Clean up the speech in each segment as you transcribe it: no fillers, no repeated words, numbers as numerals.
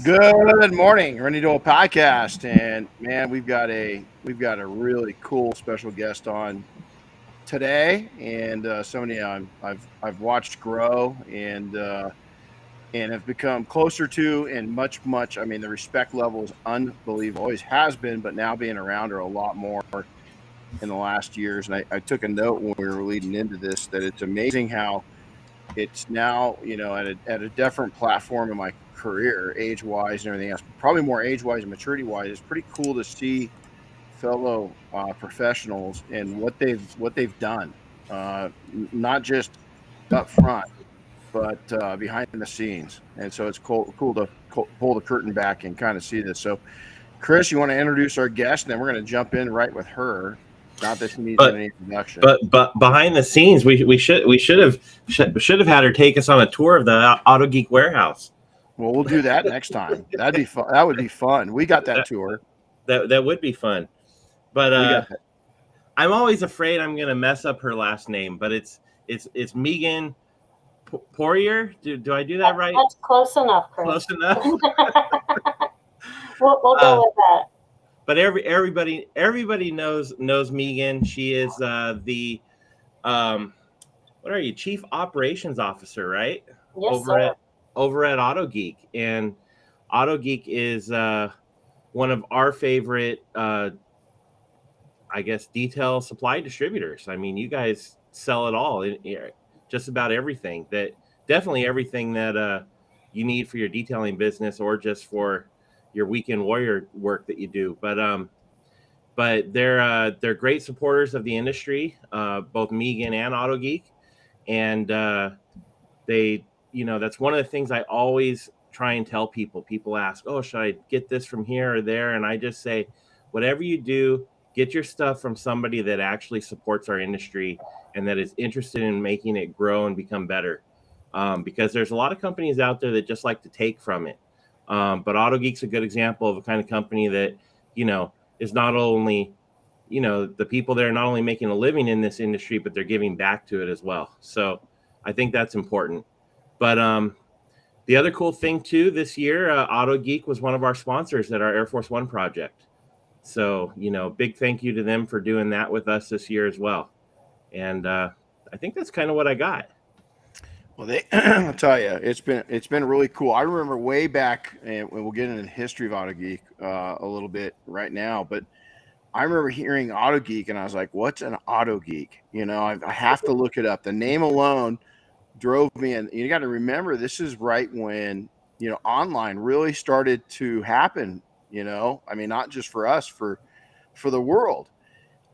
Good morning, Renny Doyle podcast, and man, we've got a really cool special guest on today, and somebody I've watched grow and have become closer to, and much. I mean, the respect level is unbelievable. Always has been, but now being around her a lot more in the last years. And I took a note when we were leading into this that it's amazing how it's now, at a different platform in my career, age-wise and everything else, probably more age-wise and maturity-wise. It's pretty cool to see fellow professionals and what they've done, not just up front, but behind the scenes. And so it's cool to pull the curtain back and kind of see this. So, Chris, you want to introduce our guest, and then we're going to jump in right with her. Not that she needs any introduction. But behind the scenes, we should have had her take us on a tour of the Autogeek warehouse. Well, we'll do that next time. That'd be fun. That would be fun. We got that tour. That would be fun. But I'm always afraid I'm going to mess up her last name. But it's Meghan Poirier. Do I do that right? That's close enough, Chris. Close enough. We'll go with that. But everybody knows Meghan. She is the what are you, Chief Operations Officer, right? Yes, sir. Over at Autogeek. And Autogeek is one of our favorite detail supply distributors. I mean, you guys sell it all, just about everything definitely everything that you need for your detailing business or just for your weekend warrior work that you do. But they're great supporters of the industry, both Meghan and Autogeek. And they, that's one of the things I always try and tell people. People ask, oh, should I get this from here or there? And I just say, whatever you do, get your stuff from somebody that actually supports our industry and that is interested in making it grow and become better. Because there's a lot of companies out there that just like to take from it. But Autogeek's a good example of a kind of company that, is not only, the people that are not only making a living in this industry, but they're giving back to it as well. So I think that's important. But the other cool thing too, this year, Autogeek was one of our sponsors at our Air Force One project. So, big thank you to them for doing that with us this year as well. And I think that's kind of what I got. Well, I'll tell you, it's been really cool. I remember way back, and we'll get into the history of Autogeek a little bit right now, but I remember hearing Autogeek, and I was like, what's an Autogeek? I have to look it up. The name alone drove me, and you got to remember, this is right when, online really started to happen, I mean, not just for us, for the world.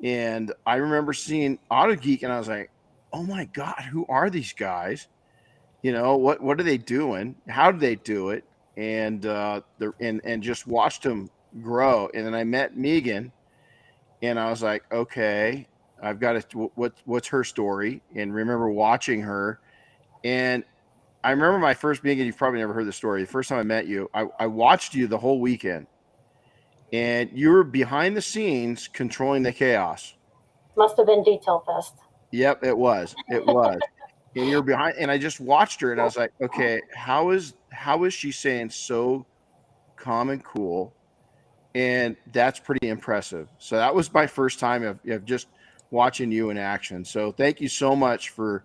And I remember seeing Autogeek, and I was like, oh my God, who are these guys? What are they doing? How do they do it? And and just watched them grow. And then I met Meghan, and I was like, okay, I've got to. What's her story? And remember watching her. And I remember my first Meghan. You've probably never heard the story. The first time I met you, I watched you the whole weekend, and you were behind the scenes controlling the chaos. Must have been Detail Fest. Yep, it was. And you're behind, and I just watched her, and I was like, okay, how is she saying so calm and cool and that's pretty impressive. So that was my first time of just watching you in action. So thank you so much for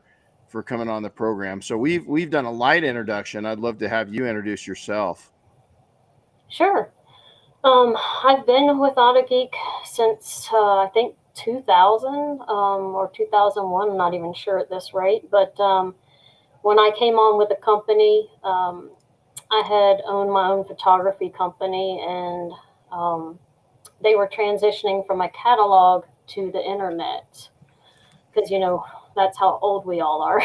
coming on the program. So we've done a light introduction. I'd love to have you introduce yourself. Sure. I've been with Autogeek since I think 2000 or 2001. I'm not even sure at this rate. But when I came on with the company, I had owned my own photography company, and they were transitioning from a catalog to the internet because that's how old we all are.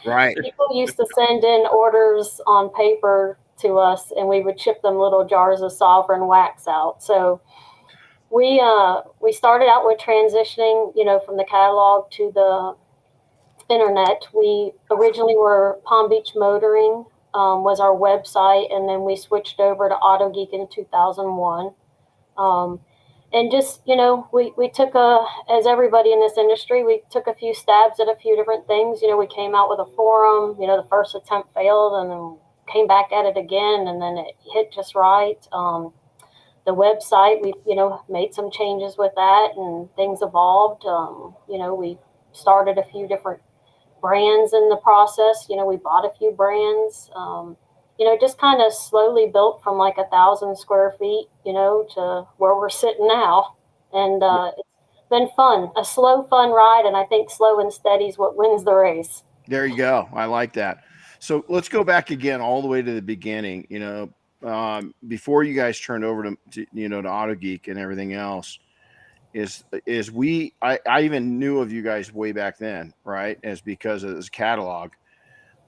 Right. People used to send in orders on paper to us, and we would ship them little jars of sovereign wax out. So we started out with transitioning, from the catalog to the internet. We originally were Palm Beach Motoring, was our website, and then we switched over to AutoGeek in 2001. Um, and just, we took as everybody in this industry, we took a few stabs at a few different things. We came out with a forum, the first attempt failed, and then came back at it again, and then it hit just right. The website, we, made some changes with that, and things evolved. We started a few different brands in the process. We bought a few brands. Just kind of slowly built from like 1,000 square feet, to where we're sitting now. And it's been fun, a slow, fun ride. And I think slow and steady is what wins the race. There you go. I like that. So let's go back again all the way to the beginning. Before you guys turned over to AutoGeek and everything else, I even knew of you guys way back then, right? As because of this catalog.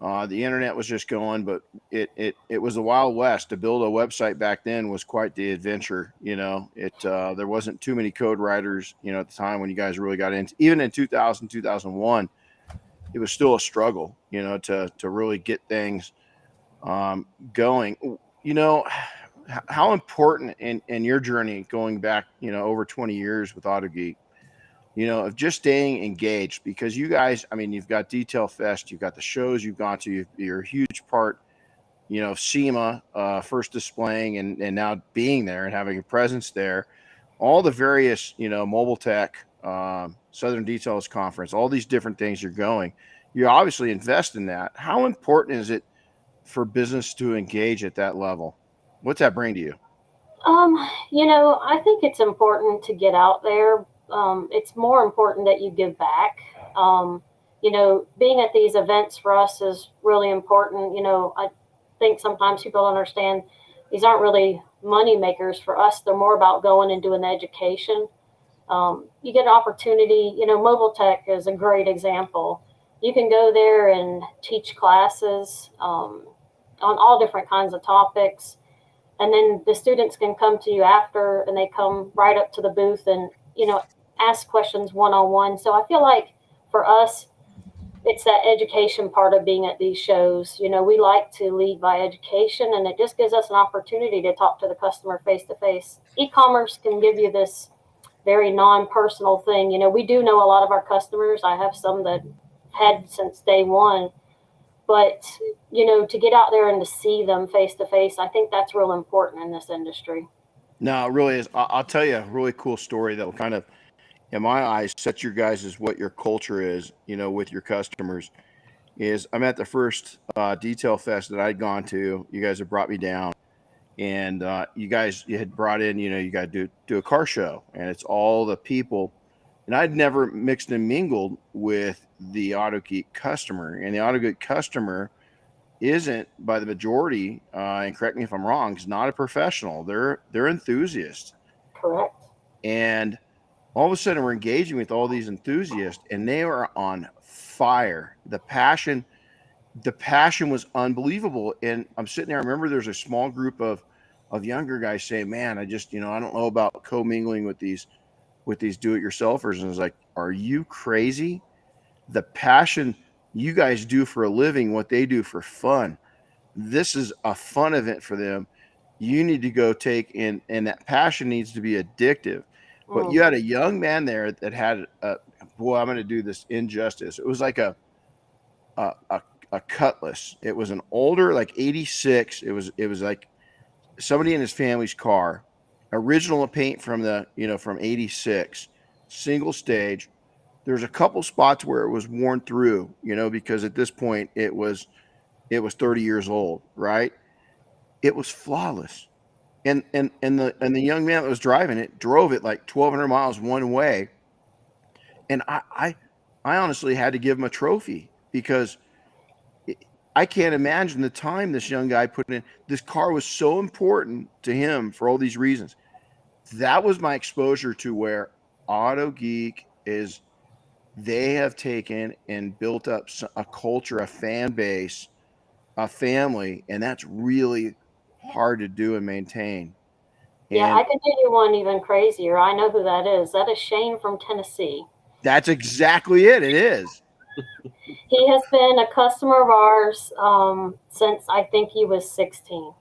The internet was just going, but it was the Wild West. To build a website back then was quite the adventure. There wasn't too many code writers, at the time when you guys really got into, even in 2000, 2001, it was still a struggle, to really get things going. How important in your journey going back, over 20 years with AutoGeek, of just staying engaged, because you guys, I mean, you've got Detail Fest, you've got the shows you've gone to, you're a huge part, of SEMA, first displaying and now being there and having a presence there, all the various, mobile tech, Southern Details Conference, all these different things you're going, you obviously invest in that. How important is it for business to engage at that level? What's that bring to you? I think it's important to get out there. It's more important that you give back. Being at these events for us is really important. I think sometimes people don't understand these aren't really money makers for us. They're more about going and doing the education. You get an opportunity, mobile tech is a great example. You can go there and teach classes on all different kinds of topics. And then the students can come to you after, and they come right up to the booth and, ask questions one-on-one. So I feel like for us, it's that education part of being at these shows. We like to lead by education, and it just gives us an opportunity to talk to the customer face to face. E-commerce can give you this very non-personal thing. We do know a lot of our customers. I have some that had since day one, but to get out there and to see them face to face, I think that's real important in this industry. No, it really is. I'll tell you a really cool story that will kind of, in my eyes, set your guys as what your culture is, with your customers. Is I'm at the first Detail Fest that I'd gone to. You guys have brought me down, and you had brought in, you got to do a car show, and it's all the people. And I'd never mixed and mingled with the AutoGeek customer, and the AutoGeek customer isn't, by the majority, and correct me if I'm wrong, is not a professional. They're enthusiasts. Correct. And all of a sudden we're engaging with all these enthusiasts, and they are on fire. The passion was unbelievable. And I'm sitting there, I remember there's a small group of younger guys saying, man, I just, I don't know about commingling with these do-it-yourselfers. And I was like, are you crazy? The passion you guys do for a living, what they do for fun, this is a fun event for them. You need to go take in, and that passion needs to be addictive. But you had a young man there that had boy, I'm going to do this injustice. It was like a Cutlass. It was an older, like 86. It was like somebody in his family's car, original paint from the, from 86, single stage. There's a couple spots where it was worn through, because at this point it was 30 years old, right? It was flawless. And the young man that was driving it drove it like 1,200 miles one way. And I honestly had to give him a trophy because I can't imagine the time this young guy put in. This car was so important to him for all these reasons. That was my exposure to where Autogeek is. They have taken and built up a culture, a fan base, a family, and that's really hard to do and maintain. Yeah, And I could do you one even crazier. I know who that is. That is Shane from Tennessee. that's exactly it. It is. He has been a customer of ours since I think he was 16.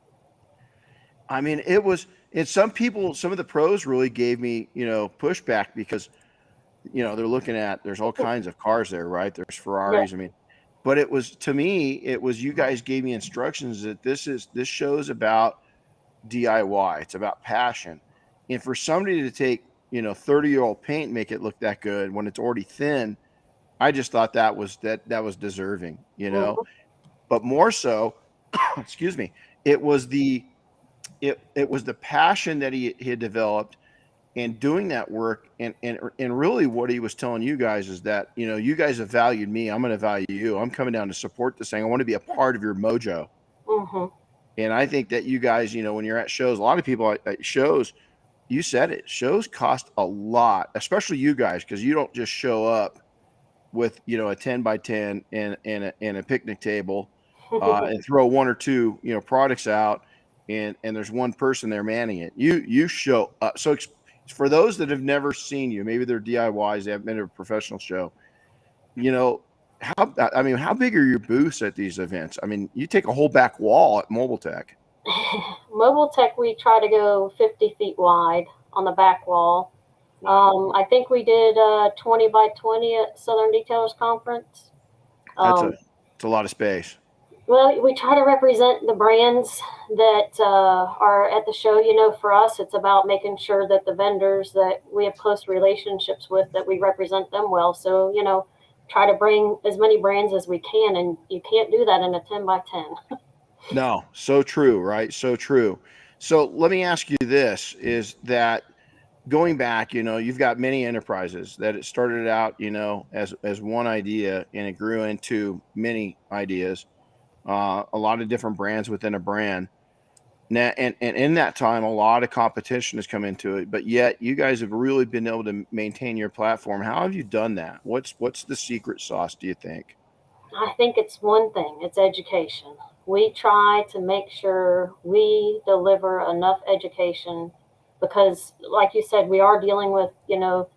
I mean, it was, and some people, some of the pros really gave me, pushback because, they're looking at, there's all kinds of cars there, right? There's Ferraris. Yeah. I mean, but it was, to me, it was, you guys gave me instructions that this show's about DIY. It's about passion. And for somebody to take, 30-year-old paint and make it look that good when it's already thin, I just thought that was deserving, Mhm. but more so, excuse me, it was the passion that he had developed and doing that work, and really what he was telling you guys is that, you guys have valued me, I'm going to value you. I'm coming down to support this thing. I want to be a part of your mojo. Mhm. And I think that you guys, when you're at shows, a lot of people at shows, you said it, shows cost a lot, especially you guys, because you don't just show up with, a 10 by 10 and a picnic table, and throw one or two, products out, and there's one person there manning it. You show up. So for those that have never seen you, maybe they're DIYs, they haven't been to a professional show, how big are your booths at these events? I mean, you take a whole back wall at Mobile Tech. Mobile Tech, we try to go 50 feet wide on the back wall. I think we did 20 by 20 at Southern Detailers Conference. That's Um, it's a lot of space. well, we try to represent the brands that are at the show. For us, it's about making sure that the vendors that we have close relationships with, that we represent them well. So, try to bring as many brands as we can, and you can't do that in a 10 by 10. No, so true, right? So true. So let me ask you this, is that going back, you've got many enterprises that it started out, as one idea and it grew into many ideas, a lot of different brands within a brand. Now, and in that time, a lot of competition has come into it, but yet you guys have really been able to maintain your platform. How have you done that? What's the secret sauce, do you think? I think it's one thing, it's education. We try to make sure we deliver enough education because, like you said, we are dealing with, the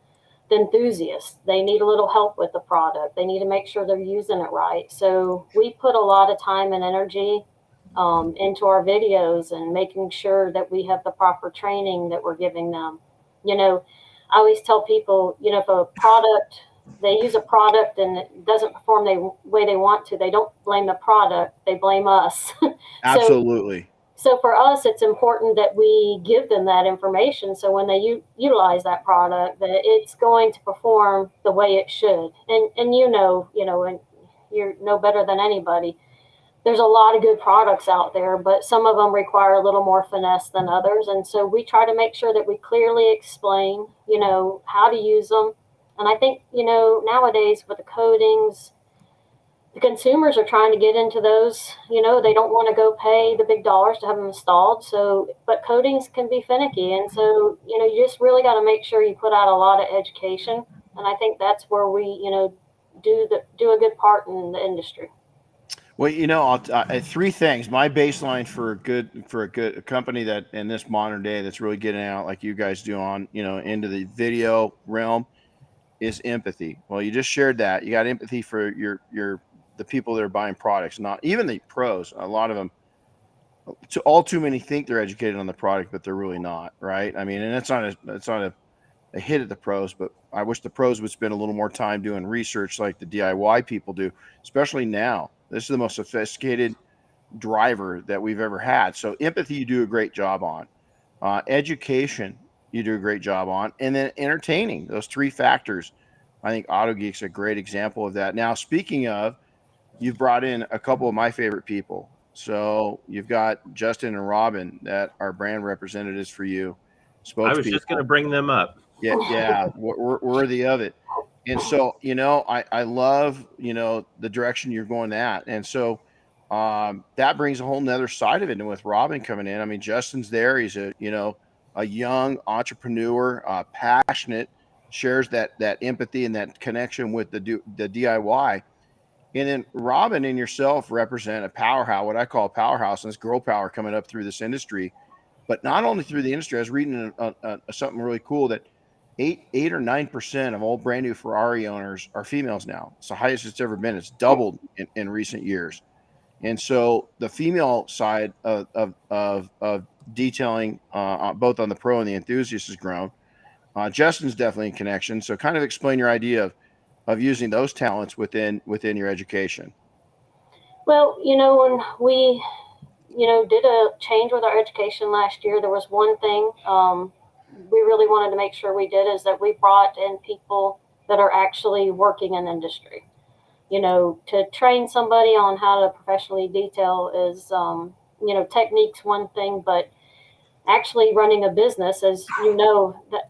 enthusiasts. They need a little help with the product. They need to make sure they're using it right. So we put a lot of time and energy into our videos and making sure that we have the proper training that we're giving them. You know, I always tell people, if a product, they use a product and it doesn't perform the way they want to, they don't blame the product, they blame us. so Absolutely. so for us, it's important that we give them that information. So when they utilize that product, that it's going to perform the way it should. And and you know better than anybody. There's a lot of good products out there, but some of them require a little more finesse than others. And so we try to make sure that we clearly explain, how to use them. And I think, nowadays with the coatings, the consumers are trying to get into those. They don't want to go pay the big dollars to have them installed. So, but coatings can be finicky. And so, you just really got to make sure you put out a lot of education. And I think that's where we, do a good part in the industry. Well, three things. My baseline for a company that in this modern day that's really getting out like you guys do on, into the video realm is empathy. Well, you just shared that. You got empathy for the people that are buying products, not even the pros. A lot of them, too many think they're educated on the product, but they're really not, right? I mean, and it's not a hit at the pros, but I wish the pros would spend a little more time doing research like the DIY people do, especially now. This is the most sophisticated driver that we've ever had. So empathy, you do a great job on. education, you do a great job on, and then entertaining. Those three factors, I think Autogeek's a great example of that. Now, speaking of, you've brought in a couple of my favorite people. So you've got Justin and Robin that are brand representatives for you, I was just going to spokespeople. bring them up. Yeah, worthy of it. And so, I love, the direction you're going at. And so that brings a whole nother side of it. And with Robin coming in, I mean, Justin's there. He's a young entrepreneur, passionate, shares that empathy and that connection with the DIY. And then Robin and yourself represent a powerhouse, what I call a powerhouse, and it's girl power coming up through this industry. But not only through the industry, I was reading something really cool that 8 or 9% of all brand new Ferrari owners are females now. It's the highest it's ever been. It's doubled in recent years. And so the female side of detailing, both on the pro and the enthusiast, has grown. Justin's definitely in connection. So kind of explain your idea of using those talents within your education. Well, when we, did a change with our education last year, there was one thing we really wanted to make sure we did is that we brought in people that are actually working in industry. To train somebody on how to professionally detail is, technique's one thing, but actually running a business, as that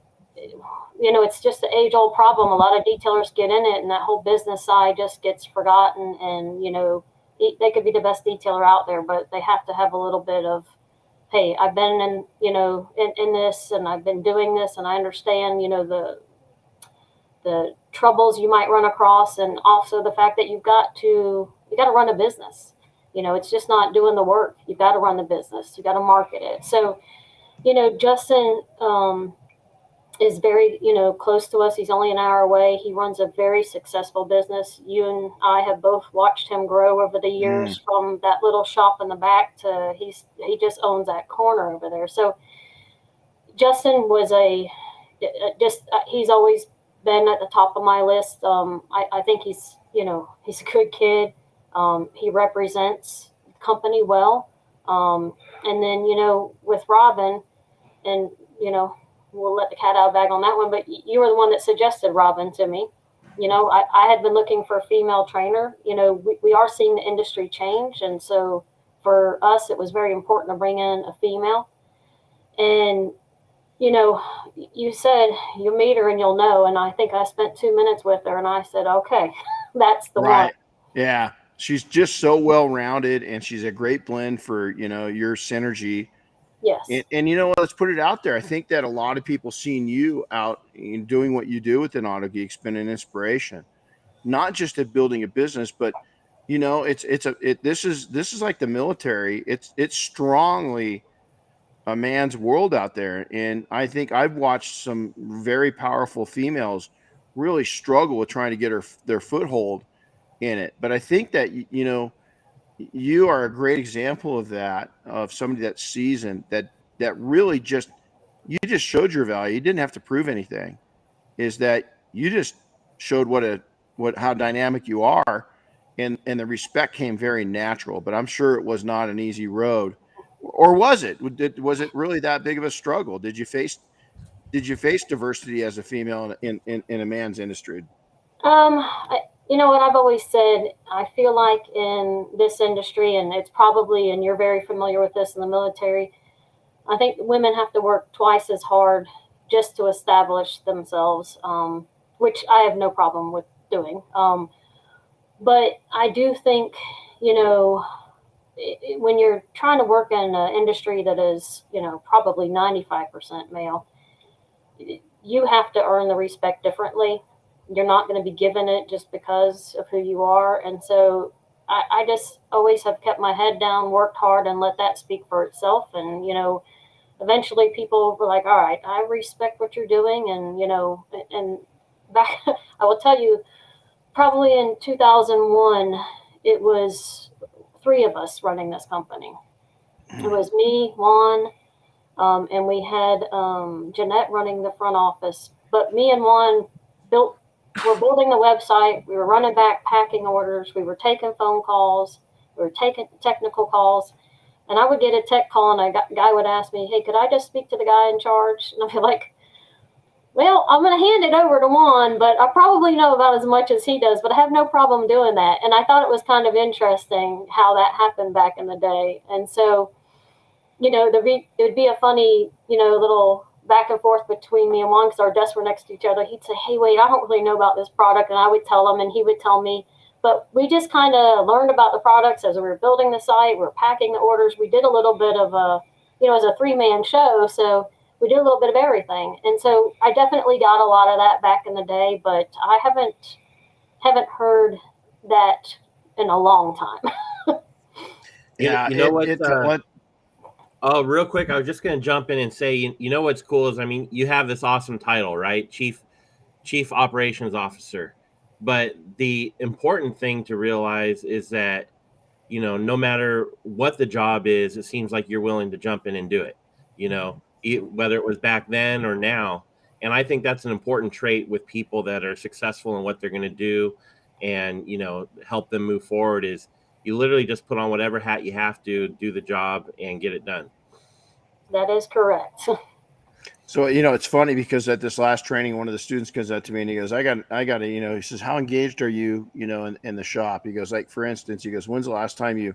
it's just the age old problem. A lot of detailers get in it, and that whole business side just gets forgotten. And they could be the best detailer out there, but they have to have a little bit of, hey, I've been in this, and I've been doing this, and I understand the troubles you might run across, and also the fact that you got to run a business. It's just not doing the work. You've got to run the business. You got to market it. So, Justin is very, close to us. He's only an hour away. He runs a very successful business. You and I have both watched him grow over the years from that little shop in the back to he just owns that corner over there. So Justin was he's always been at the top of my list. I think he's a good kid. He represents the company well. And then, with Robin, and, we'll let the cat out of the bag on that one, but you were the one that suggested Robin to me. I had been looking for a female trainer. We are seeing the industry change. And so for us, it was very important to bring in a female. And, you said you meet her and you'll know. And I think I spent 2 minutes with her and I said, okay, that's the one. Yeah. She's just so well-rounded, and she's a great blend for, your synergy. Yes. And let's put it out there. I think that a lot of people seeing you out and doing what you do within Autogeek's been an inspiration, not just at building a business, but this is like the military. It's strongly a man's world out there. And I think I've watched some very powerful females really struggle with trying to get their foothold in it. But I think that, you are a great example of that, of somebody that's seasoned, that really you just showed your value. You didn't have to prove anything. Is that you just showed how dynamic you are, and the respect came very natural. But I'm sure it was not an easy road, or was it? Was it really that big of a struggle? Did you face diversity as a female in a man's industry? You know what I've always said, I feel like in this industry, and it's probably, and you're very familiar with this in the military, I think women have to work twice as hard just to establish themselves, which I have no problem with doing. But I do think, when you're trying to work in an industry that is, probably 95% male, you have to earn the respect differently. You're not going to be given it just because of who you are. And so I just always have kept my head down, worked hard, and let that speak for itself. And, eventually people were like, all right, I respect what you're doing. And, and back, I will tell you, probably in 2001, it was 3 of us running this company. It was me, Juan, and we had Jeanette running the front office. But me and Juan we're building the website. We were running back packing orders. We were taking phone calls. We were taking technical calls. And I would get a tech call, and a guy would ask me, "Hey, could I just speak to the guy in charge?" And I'd be like, "Well, I'm going to hand it over to Juan, but I probably know about as much as he does, but I have no problem doing that." And I thought it was kind of interesting how that happened back in the day. And so, it would be a funny, little back and forth between me and Juan because our desks were next to each other. He'd say, "Hey, wait, I don't really know about this product." And I would tell him, and he would tell me. But we just kind of learned about the products as we were building the site. We were packing the orders. We did a little bit of as a 3-man show. So we did a little bit of everything. And so I definitely got a lot of that back in the day, but I haven't heard that in a long time. Yeah, you know what? Oh, real quick, I was just going to jump in and say, you know what's cool is, I mean, you have this awesome title, right? Chief Operations Officer. But the important thing to realize is that, no matter what the job is, it seems like you're willing to jump in and do it, whether it was back then or now. And I think that's an important trait with people that are successful in what they're going to do and, help them move forward is you literally just put on whatever hat you have to do the job and get it done. That is correct. So, it's funny because at this last training, one of the students comes up to me and he goes, I got to, he says, "How engaged are you, in the shop?" He goes, like, for instance, he goes, "When's the last time you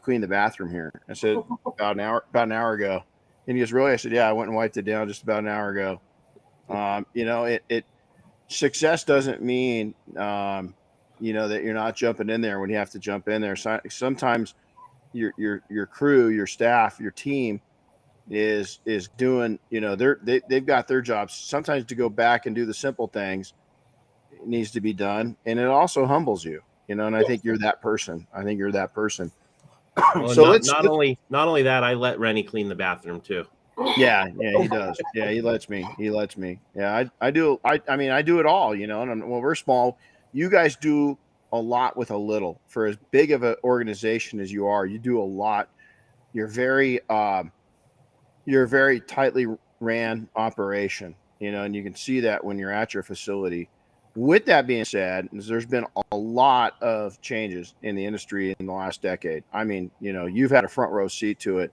cleaned the bathroom here?" I said, about an hour ago. And he goes, "Really?" I said, "Yeah, I went and wiped it down just about an hour ago." Success doesn't mean, that you're not jumping in there when you have to jump in there. Sometimes your crew, your staff, your team is doing, they've got their jobs sometimes to go back and do the simple things. It needs to be done, and it also humbles you, and I think you're that person. Well, So not only that, I let Renny clean the bathroom too. yeah, he does. Yeah, he lets me. Yeah, I do. I mean, I do it all, and we're small. You guys do a lot with a little. For as big of an organization as you are, you do a lot. You're very tightly ran operation, and you can see that when you're at your facility. With that being said, there's been a lot of changes in the industry in the last decade. I mean, you've had a front row seat to it.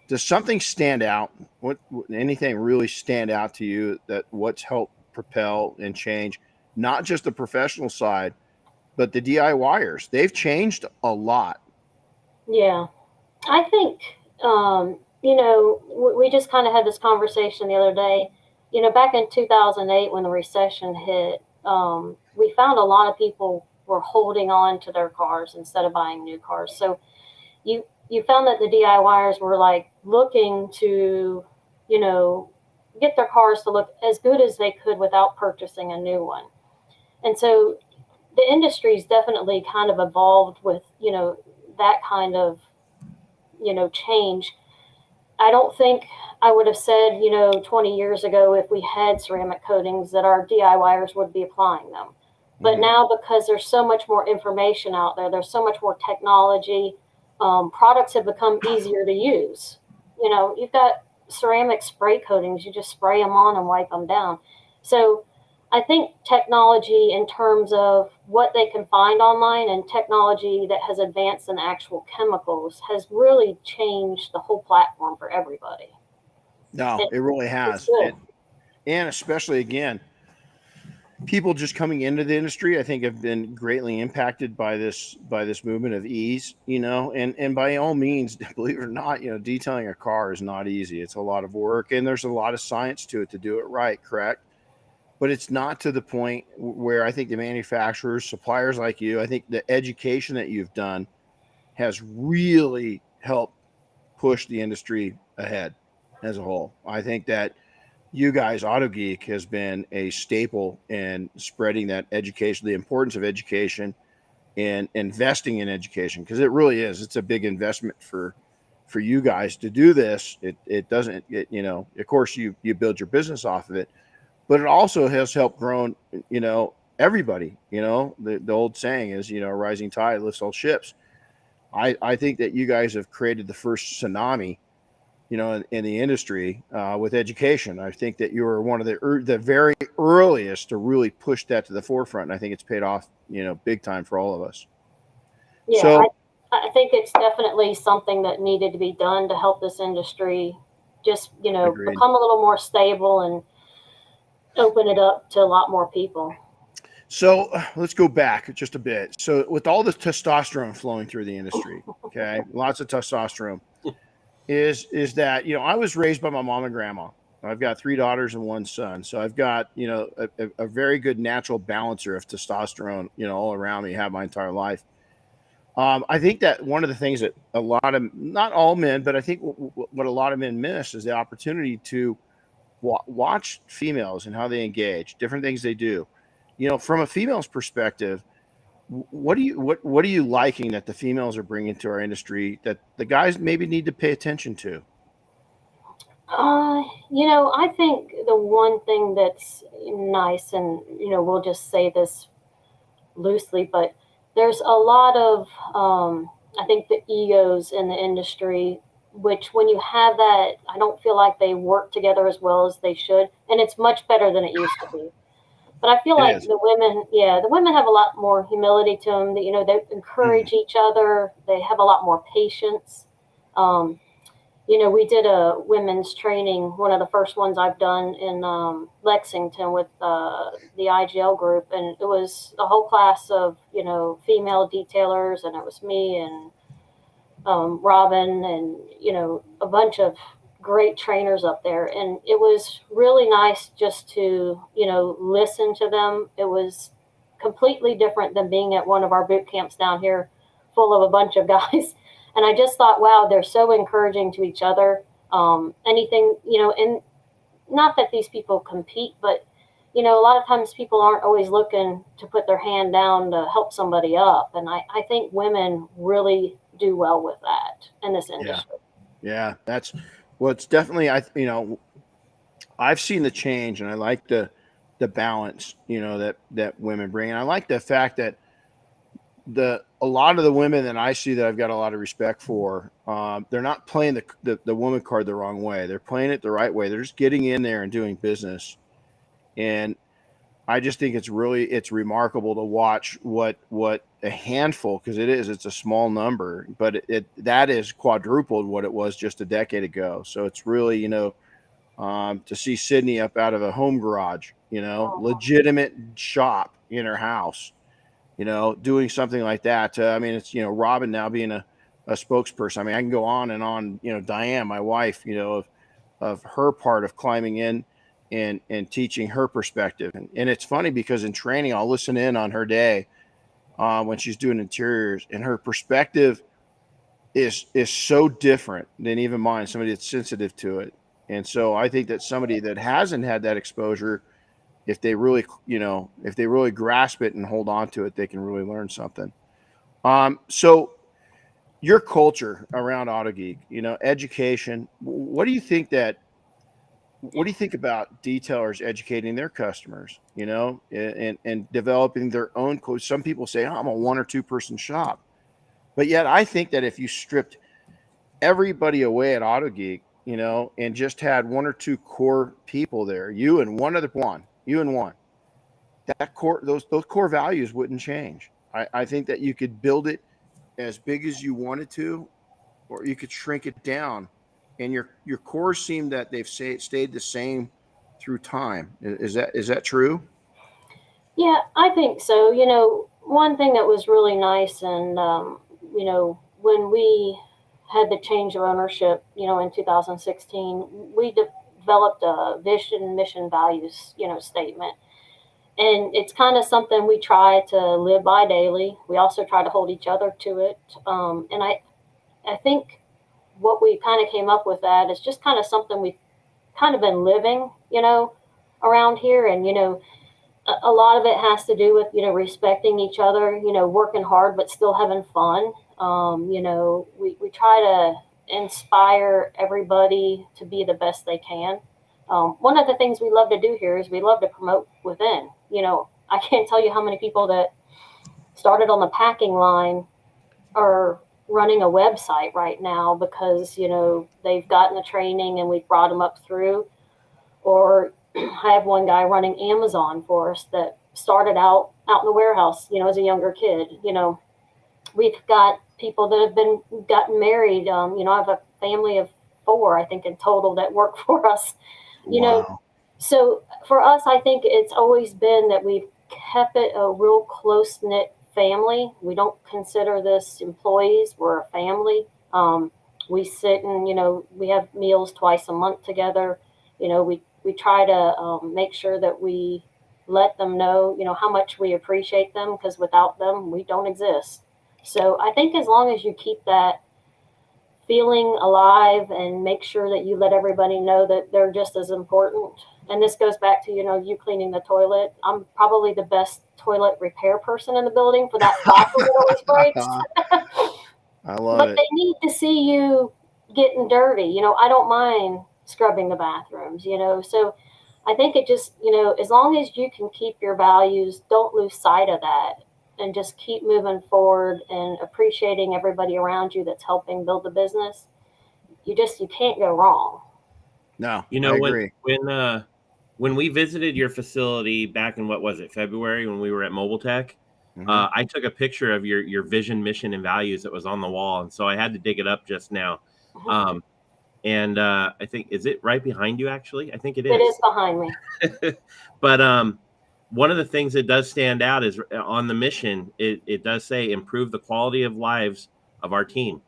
Does something stand out? Anything really stand out to you that what's helped propel and change, not just the professional side, but the DIYers? They've changed a lot. Yeah. I think, we just kind of had this conversation the other day. Back in 2008 when the recession hit, we found a lot of people were holding on to their cars instead of buying new cars. So you found that the DIYers were like looking to, get their cars to look as good as they could without purchasing a new one. And so the industry's definitely kind of evolved with, that kind of, change. I don't think I would have said, 20 years ago, if we had ceramic coatings, that our DIYers would be applying them. But now, because there's so much more information out there, there's so much more technology, products have become easier to use. You've got ceramic spray coatings, you just spray them on and wipe them down. So I think technology in terms of what they can find online and technology that has advanced in actual chemicals has really changed the whole platform for everybody. No, it really has. And especially, again, people just coming into the industry, I think, have been greatly impacted by this movement of ease, and by all means, believe it or not, detailing a car is not easy. It's a lot of work, and there's a lot of science to it to do it right, correct? But it's not to the point where I think the manufacturers, suppliers like you, I think the education that you've done has really helped push the industry ahead as a whole. I think that you guys, Autogeek, has been a staple in spreading that education, the importance of education and investing in education, because it really is. It's a big investment for you guys to do this. It doesn't, of course, you build your business off of it, but it also has helped grow, everybody. The old saying is, a rising tide lifts all ships. I think that you guys have created the first tsunami, in the industry with education. I think that you were one of the very earliest to really push that to the forefront. And I think it's paid off, big time for all of us. Yeah, So I think it's definitely something that needed to be done to help this industry just, Agreed. become a little more stable and open it up to a lot more people. So let's go back just a bit. So with all the testosterone flowing through the industry, okay, lots of testosterone, is that, I was raised by my mom and grandma. I've got 3 daughters and 1 son, so I've got, a very good natural balancer of testosterone, all around me, have my entire life. I think that one of the things that a lot of, not all men, but I think what a lot of men miss is the opportunity to watch females and how they engage, different things they do. From a female's perspective, what are you liking that the females are bringing to our industry that the guys maybe need to pay attention to? I think the one thing that's nice, and we'll just say this loosely, but there's a lot of, I think, the egos in the industry, which when you have that, I don't feel like they work together as well as they should, and it's much better than it used to be. But I feel It like is. the women have a lot more humility to them. That they Mm. encourage each other. They have a lot more patience. Um, we did a women's training, one of the first ones I've done in Lexington with the IGL group, and it was a whole class of female detailers, and it was me and Robin, and a bunch of great trainers up there, and it was really nice just to listen to them. It was completely different than being at one of our boot camps down here, full of a bunch of guys. And I just thought, wow, they're so encouraging to each other. Anything, and not that these people compete, but a lot of times people aren't always looking to put their hand down to help somebody up. And I think women really do well with that in this Yeah, industry. yeah, that's well. It's definitely I've seen the change, and I like the balance that women bring, and I like the fact that a lot of the women that I see that I've got a lot of respect for, they're not playing the woman card the wrong way. They're playing it the right way. They're just getting in there and doing business. And I just think it's remarkable to watch what a handful, because it's a small number, but that is quadrupled what it was just a decade ago. So it's really, to see Sydney up out of a home garage, legitimate shop in her house, doing something like that. I mean, it's, Robin now being a spokesperson. I mean, I can go on and on, Diane, my wife, of her part of climbing in and teaching her perspective. And it's funny because in training, I'll listen in on her day when she's doing interiors, and her perspective is so different than even mine, somebody that's sensitive to it. And so I think that somebody that hasn't had that exposure, if they really grasp it and hold on to it, they can really learn something. So your culture around Autogeek, education, what do you think about detailers educating their customers, and developing their own coach? Some people say, oh, I'm a 1 or 2 person shop, but yet I think that if you stripped everybody away at Autogeek, and just had 1 or 2 core people there, you and one, that core, those core values wouldn't change. I think that you could build it as big as you wanted to, or you could shrink it down, and your cores seem that they've stayed the same through time. Is that true? Yeah, I think so. One thing that was really nice, and when we had the change of ownership, in 2016, we developed a vision, mission, values, statement, and it's kind of something we try to live by daily. We also try to hold each other to it, and I think what we kind of came up with that is just kind of something we've kind of been living, around here, and a lot of it has to do with respecting each other, working hard but still having fun. We try to inspire everybody to be the best they can. One of the things we love to do here is we love to promote within. I can't tell you how many people that started on the packing line are running a website right now because they've gotten the training and we've brought them up through. Or I have one guy running Amazon for us that started out in the warehouse, as a younger kid, We've got people that have gotten married. I have a family of 4, I think, in total that work for us. You know, Wow. so for us, I think it's always been that we've kept it a real close knit family. We don't consider this employees; we're a family. We sit and we have meals twice a month together. We try to make sure that we let them know how much we appreciate them, because without them we don't exist. So I think as long as you keep that feeling alive and make sure that you let everybody know that they're just as important. And this goes back to, you cleaning the toilet. I'm probably the best toilet repair person in the building for that faucet that always breaks. I love But it. they need to see you getting dirty. I don't mind scrubbing the bathrooms, So I think it just, as long as you can keep your values, don't lose sight of that, and just keep moving forward and appreciating everybody around you that's helping build the business. You can't go wrong. No, You I know, agree. when we visited your facility back in, what was it, February, when we were at Mobile Tech, Hmm. I took a picture of your vision, mission, and values that was on the wall, and so I had to dig it up just now. Um, and I think, is it right behind you? Actually, I think it It is is. behind me. But one of the things that does stand out is on the mission. It does say improve the quality of lives of our team,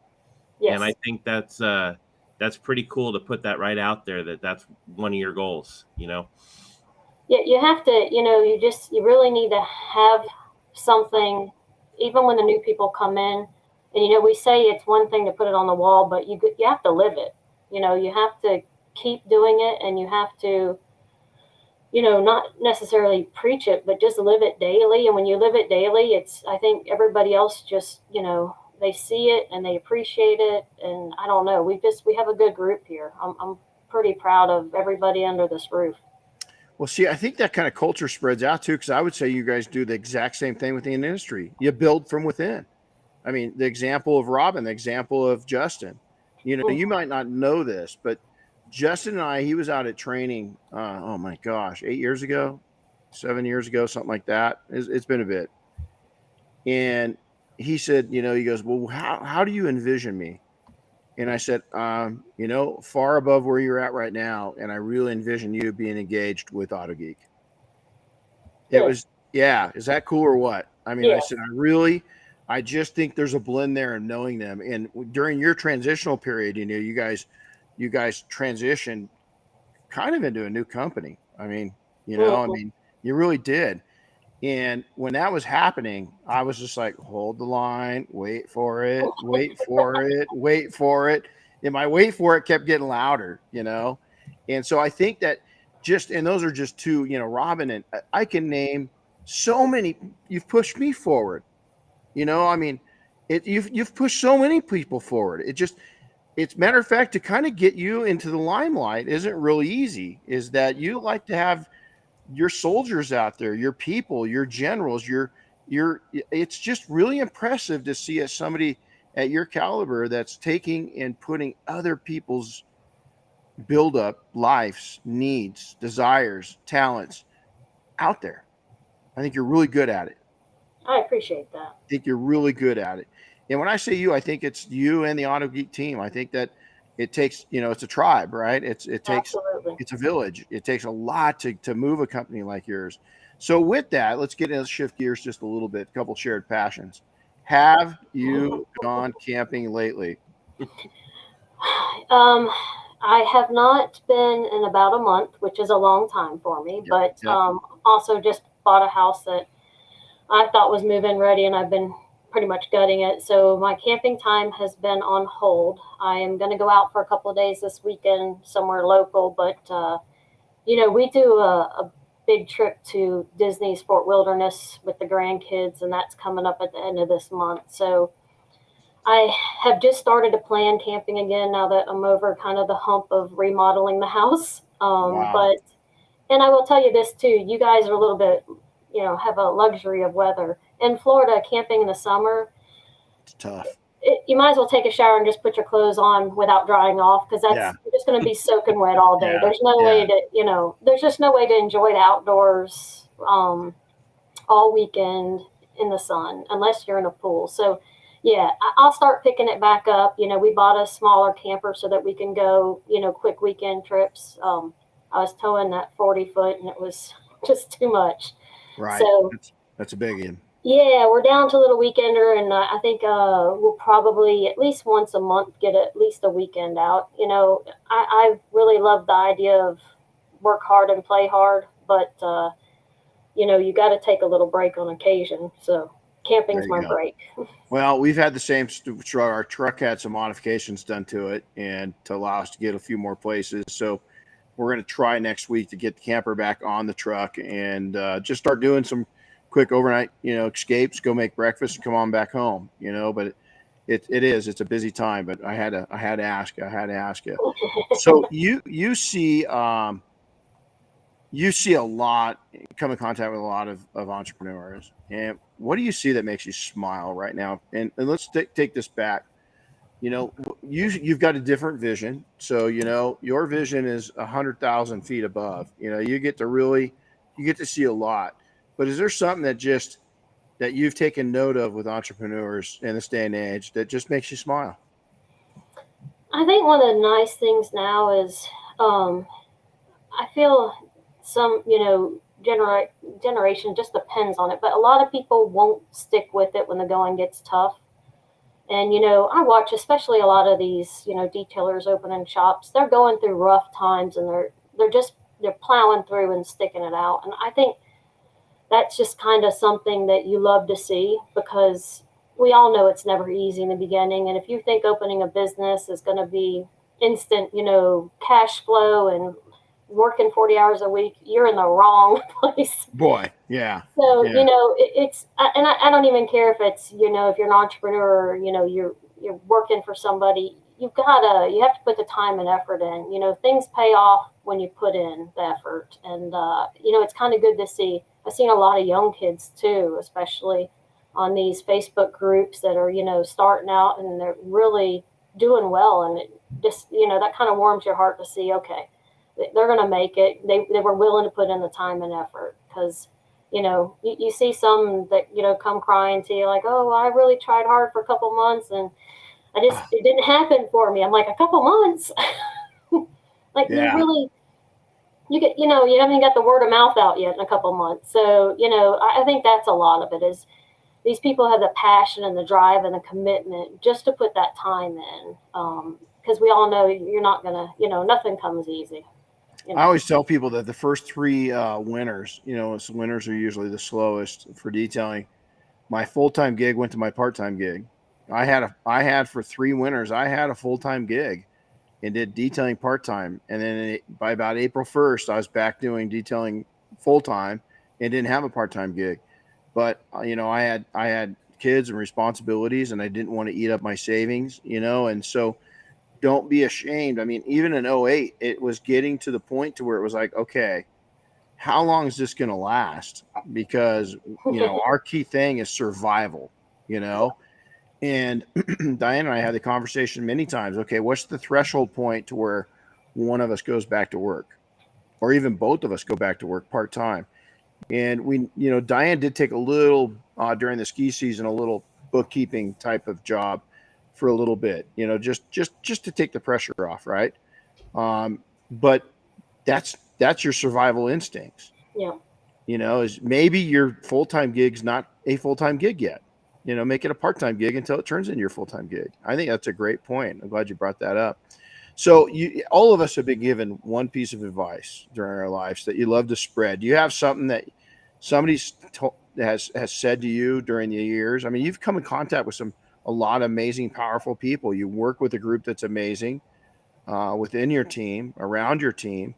and I Yes. think that's pretty cool to put that right out there. That's one of your goals. Yeah, you have to, you really need to have something, even when the new people come in. And, we say it's one thing to put it on the wall, but you have to live it. You have to keep doing it, and you have to, not necessarily preach it, but just live it daily. And when you live it daily, I think everybody else just, they see it and they appreciate it. And I don't know, we have a good group here. I'm pretty proud of everybody under this roof. Well, see, I think that kind of culture spreads out too, because I would say you guys do the exact same thing within the industry. You build from within. I mean, the example of Robin, the example of Justin. You Mhm. might not know this, but Justin and he was out at training. Oh my gosh, 8 years ago, 7 years ago, something like that. It's been a bit. And he said, he goes, well, how do you envision me? And I said, far above where you're at right now. And I really envision you being engaged with Autogeek. It Good. was, yeah. Is that cool or what? I mean, I Yes. said, I just think there's a blend there in knowing them. And during your transitional period, you guys transitioned kind of into a new company. I Mhm. mean, you really did. And when that was happening, I was just like, hold the line, wait for it, wait for it, wait for it. And my wait for it kept getting louder. And so I think that and those are just two, Robin, and I can name so many. You've pushed me forward. I mean, you've pushed so many people forward. It's matter of fact, to kind of get you into the limelight isn't really easy. Is that you like to have your soldiers out there, your people, your generals, it's just really impressive to see somebody at your caliber that's taking and putting other people's build up lives, needs, desires, talents out there. I think you're really good at it. I appreciate that. I think you're really good at it. And when I say you, I think it's you and the Auto Geek team. I think that it takes, it's a tribe, right? Absolutely. It's a village. It takes a lot to move a company like yours. So with that, let's shift gears just a little bit. A couple shared passions. Have you gone camping lately? Um, I have not been in about a month, which is a long time for me, Yep. but Yep. also just bought a house that I thought was move-in ready, and I've been pretty much gutting it. So my camping time has been on hold. I am going to go out for a couple of days this weekend somewhere local, but we do a big trip to Disney's Fort Wilderness with the grandkids, and that's coming up at the end of this month. So I have just started to plan camping again now that I'm over kind of the hump of remodeling the house. Wow. But and I will tell you this too, you guys are a little bit, have a luxury of weather. In Florida, camping in the summer, It's tough. you might as well take a shower and just put your clothes on without drying off, because Yeah. you're just going to be soaking wet all day. Yeah. There's no Yeah. way to, there's just no way to enjoy the outdoors all weekend in the sun unless you're in a pool. So Yeah, I'll start picking it back up. We bought a smaller camper so that we can go, quick weekend trips. I was towing that 40-foot and it was just too much. Right. So That's a big one. yeah, we're down to little weekender, and I think we'll probably at least once a month get at least a weekend out. I really love the idea of work hard and play hard, but you got to take a little break on occasion. So There camping's you my go. break. Well, we've had the same truck. Our truck had some modifications done to it and to allow us to get a few more places. So we're going to try next week to get the camper back on the truck and just start doing some quick overnight, escapes, go make breakfast and come on back home, but it's a busy time, but I had to ask you. So you see a lot, come in contact with a lot of entrepreneurs. And what do you see that makes you smile right now? And let's take this back. You've got a different vision. So, your vision is 100,000 feet above. You get to see a lot. But is there something that you've taken note of with entrepreneurs in this day and age that just makes you smile? I think one of the nice things now is I feel some, generation just depends on it, but a lot of people won't stick with it when the going gets tough. And I watch especially a lot of these, detailers opening shops. They're going through rough times, and they're plowing through and sticking it out. And I think that's just kind of something that you love to see, because we all know it's never easy in the beginning. And if you think opening a business is going to be instant, cash flow and working 40 hours a week, you're in the wrong place. Boy, yeah. So, Yeah. and I don't even care if it's, if you're an entrepreneur or, you're working for somebody, you have to put the time and effort in. Things pay off when you put in the effort. And, it's kind of good to see. I've seen a lot of young kids too, especially on these Facebook groups that are, starting out, and they're really doing well. And it just, that kind of warms your heart to see, okay, they're going to make it. They were willing to put in the time and effort, because, you see some that, come crying to you like, oh, I really tried hard for a couple months and it didn't happen for me. I'm like, a couple months? Like, Yeah. you haven't even got the word of mouth out yet in a couple months. So, I think that's a lot of it is these people have the passion and the drive and the commitment just to put that time in. Because we all know you're not going to, nothing comes easy. I always tell people that the first three winners, winners are usually the slowest for detailing. My full-time gig went to my part-time gig. I had for three winners, I had a full-time gig and did detailing part-time. And then by about April 1st, I was back doing detailing full-time and didn't have a part-time gig. But, I had kids and responsibilities, and I didn't want to eat up my savings, and so don't be ashamed. I mean, even in 08, it was getting to the point to where it was like, okay, how long is this going to last? Because, our key thing is survival, and Diane and I had the conversation many times. Okay, what's the threshold point to where one of us goes back to work, or even both of us go back to work part-time? And we, Diane did take a little during the ski season, a little bookkeeping type of job for a little bit, just to take the pressure off, right? But that's your survival instincts. Yeah. Is maybe your full-time gig's not a full-time gig yet. Make it a part-time gig until it turns into your full-time gig. I think that's a great point. I'm glad you brought that up. So all of us have been given one piece of advice during our lives that you love to spread. Do you have something that somebody has said to you during the years? I mean, you've come in contact with a lot of amazing, powerful people. You work with a group that's amazing within your team, around your team.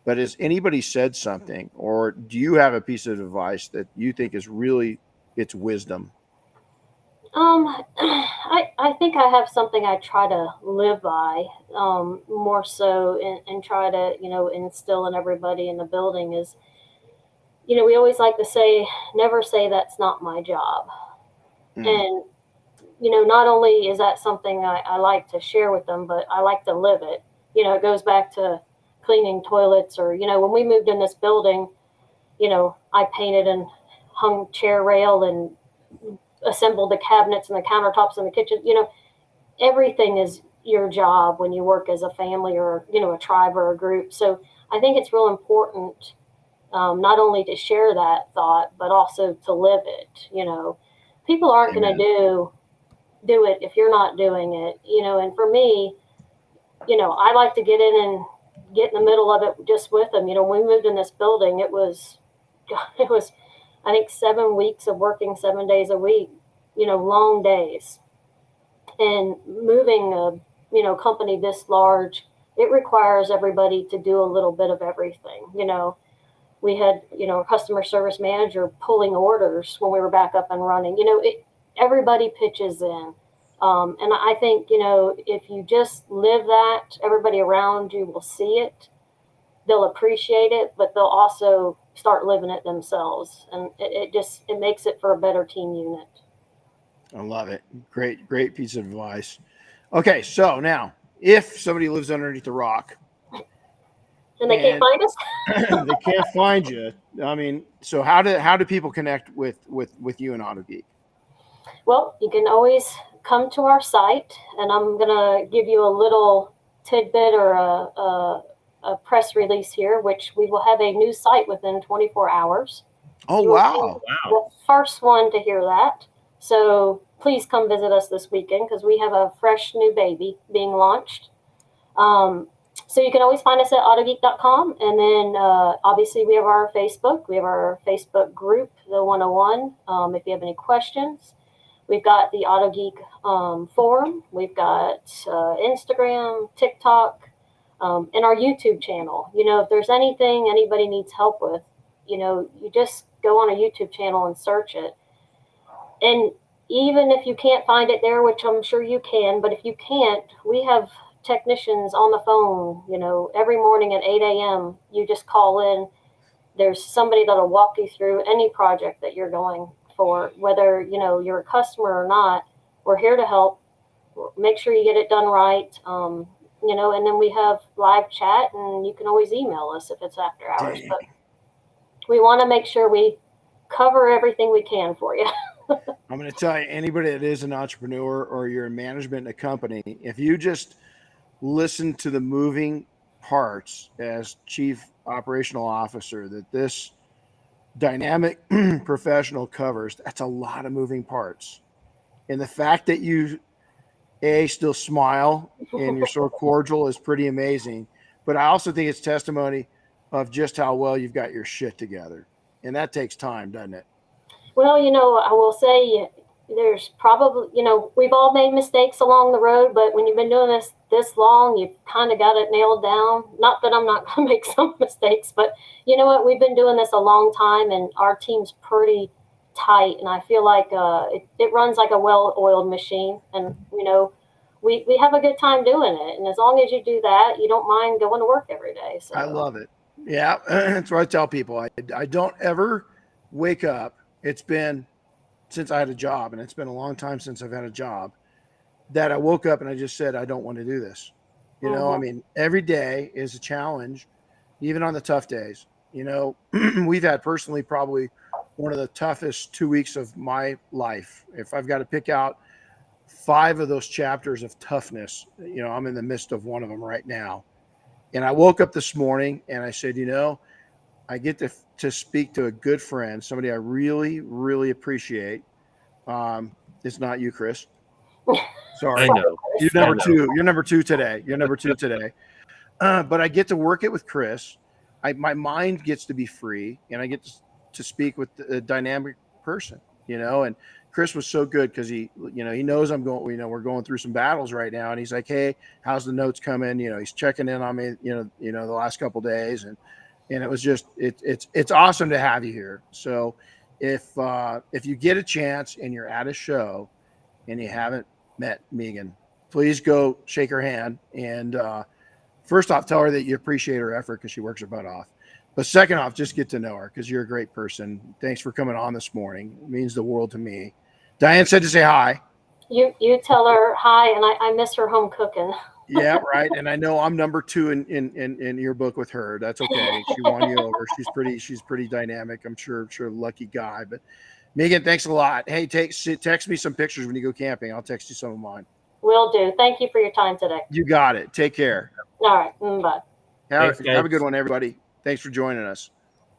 But has anybody said something, or do you have a piece of advice that you think is really it's wisdom? I think I have something I try to live by, more so, and try to, instill in everybody in the building is, we always like to say, never say that's not my job. And, not only is that something I like to share with them, but I like to live it. It goes back to cleaning toilets, or, when we moved in this building, I painted and hung chair rail and assemble the cabinets and the countertops in the kitchen. Everything is your job when you work as a family or, a tribe or a group. So I think it's real important, not only to share that thought, but also to live it. People aren't going to do it if you're not doing it, and for me, I like to get in and get in the middle of it just with them. When we moved in this building, it was, I think 7 weeks of working 7 days a week, long days. And moving a, company this large, it requires everybody to do a little bit of everything. We had, a customer service manager pulling orders when we were back up and running. Everybody pitches in. And I think, if you just live that, everybody around you will see it. They'll appreciate it, but they'll also start living it themselves. And it makes it for a better team unit. I love it. Great piece of advice. Okay, so now, if somebody lives underneath a rock and they can't find us, they can't find you. I mean, so how do people connect with you and Autogeek? Well, you can always come to our site, and I'm gonna give you a little tidbit or a press release here, which we will have a new site within 24 hours. Oh, wow. The first one to hear that. So please come visit us this weekend because we have a fresh new baby being launched. So you can always find us at autogeek.com. And then obviously we have our Facebook. We have our Facebook group, the 101. If you have any questions, we've got the Autogeek forum. We've got Instagram, TikTok, and our YouTube channel. If there's anything anybody needs help with, you just go on a YouTube channel and search it. And even if you can't find it there, which I'm sure you can, but if you can't, we have technicians on the phone, every morning at 8 a.m. You just call in. There's somebody that'll walk you through any project that you're going for, whether, you're a customer or not. We're here to help. Make sure you get it done right. And then we have live chat, and you can always email us if it's after hours. But we want to make sure we cover everything we can for you. I'm going to tell you, anybody that is an entrepreneur or you're in management in a company, if you just listen to the moving parts as chief operational officer that this dynamic professional covers, that's a lot of moving parts. And the fact that you still smile and you're so cordial is pretty amazing. But I also think it's testimony of just how well you've got your shit together. And that takes time, doesn't it? Well, I will say there's probably, we've all made mistakes along the road, but when you've been doing this long, you've kind of got it nailed down. Not that I'm not going to make some mistakes, but you know what? We've been doing this a long time, and our team's pretty tight, and I feel like it runs like a well-oiled machine, and, we have a good time doing it. And as long as you do that, you don't mind going to work every day. So I love it. Yeah, that's what I tell people. I don't ever wake up. It's been since I had a job, and it's been a long time since I've had a job, that I woke up and I just said, I don't want to do this. I mean, every day is a challenge, even on the tough days. We've had personally probably one of the toughest 2 weeks of my life. If I've got to pick out 5 of those chapters of toughness, I'm in the midst of one of them right now. And I woke up this morning and I said, I get to speak to a good friend, somebody I really, really appreciate. It's not you, Chris. Sorry. I know. You're number 2. You're number 2 today. But I get to work it with Chris. My mind gets to be free, and I get to speak with a dynamic person, and Chris was so good because he knows I'm going, we're going through some battles right now. And he's like, hey, how's the notes coming? He's checking in on me, the last couple of days. And it was just, it's awesome to have you here. So if you get a chance and you're at a show and you haven't met Meghan, please go shake her hand. And first off, tell her that you appreciate her effort because she works her butt off. But second off, just get to know her because you're a great person. Thanks for coming on this morning. It means the world to me. Diane said to say hi. You tell her hi, and I miss her home cooking. Yeah, right. And I know I'm number 2 in your book with her. That's okay. She won you over. She's pretty dynamic. I'm sure lucky guy. But Megan, thanks a lot. Hey, text me some pictures when you go camping. I'll text you some of mine. Will do. Thank you for your time today. You got it. Take care. All right. Bye. Thanks, guys. Have a good one, everybody. Thanks for joining us.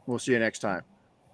We'll see you next time.